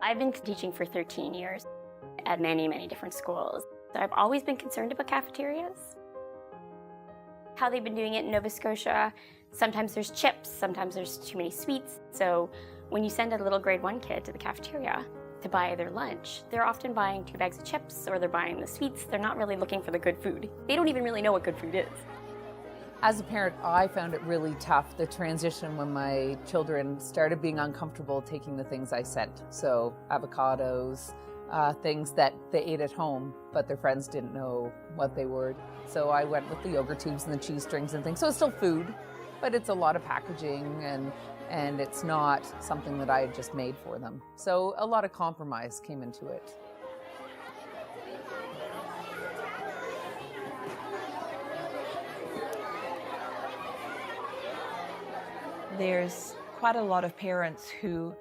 I've been teaching for 13 years at many, many different schools. So I've always been concerned about cafeterias. How they've been doing it in Nova Scotia, sometimes there's chips, sometimes there's too many sweets. So when you send a little grade 1 kid to the cafeteria to buy their lunch, they're often buying 2 bags of chips or they're buying the sweets. They're not really looking for the good food. They don't even really know what good food is. As a parent, I found it really tough, the transition when my children started being uncomfortable taking the things I sent. So avocados, things that they ate at home, but their friends didn't know what they were. So I went with the yogurt tubes and the cheese strings and things. So it's still food, but it's a lot of packaging and it's not something that I had just made for them. So a lot of compromise came into it. There's quite a lot of parents who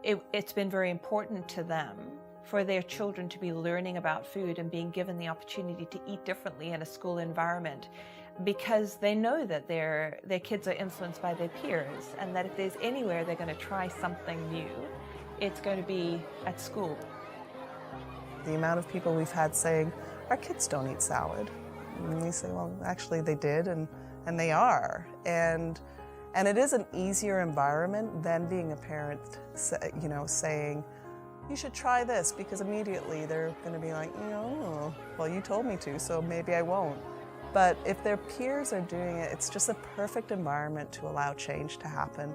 it's been very important to them for their children to be learning about food and being given the opportunity to eat differently in a school environment, because they know that their kids are influenced by their peers, and that if there's anywhere they're going to try something new, it's going to be at school. The amount of people we've had saying, our kids don't eat salad. And we say, well, actually they did, and they are. And it is an easier environment than being a parent, you know, saying, you should try this, because immediately they're going to be like, oh, well, you told me to, so maybe I won't. But if their peers are doing it, it's just a perfect environment to allow change to happen.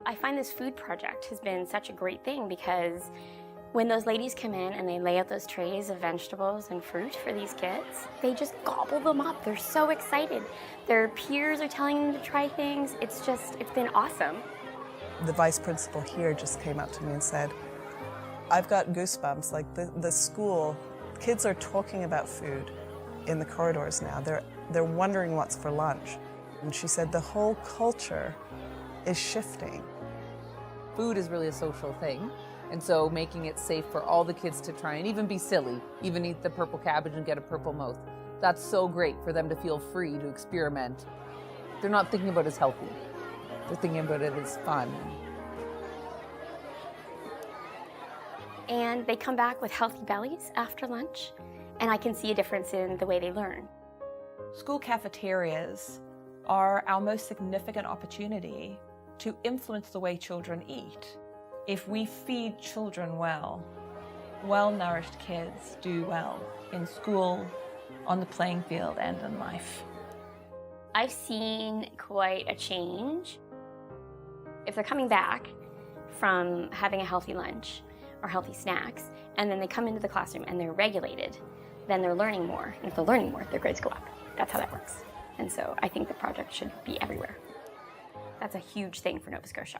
I find this food project has been such a great thing, because when those ladies come in and they lay out those trays of vegetables and fruit for these kids, they just gobble them up. They're so excited. Their peers are telling them to try things. It's been awesome. The vice principal here just came up to me and said, I've got goosebumps. Like the school, kids are talking about food in the corridors now. They're wondering what's for lunch. And she said the whole culture is shifting. Food is really a social thing. And so making it safe for all the kids to try and even be silly, even eat the purple cabbage and get a purple mouth. That's so great for them to feel free to experiment. They're not thinking about it as healthy. They're thinking about it as fun. And they come back with healthy bellies after lunch, and I can see a difference in the way they learn. School cafeterias are our most significant opportunity to influence the way children eat. If we feed children well, well-nourished kids do well in school, on the playing field, and in life. I've seen quite a change. If they're coming back from having a healthy lunch or healthy snacks, and then they come into the classroom and they're regulated, then they're learning more. And if they're learning more, their grades go up. That's how that works. And so I think the project should be everywhere. That's a huge thing for Nova Scotia.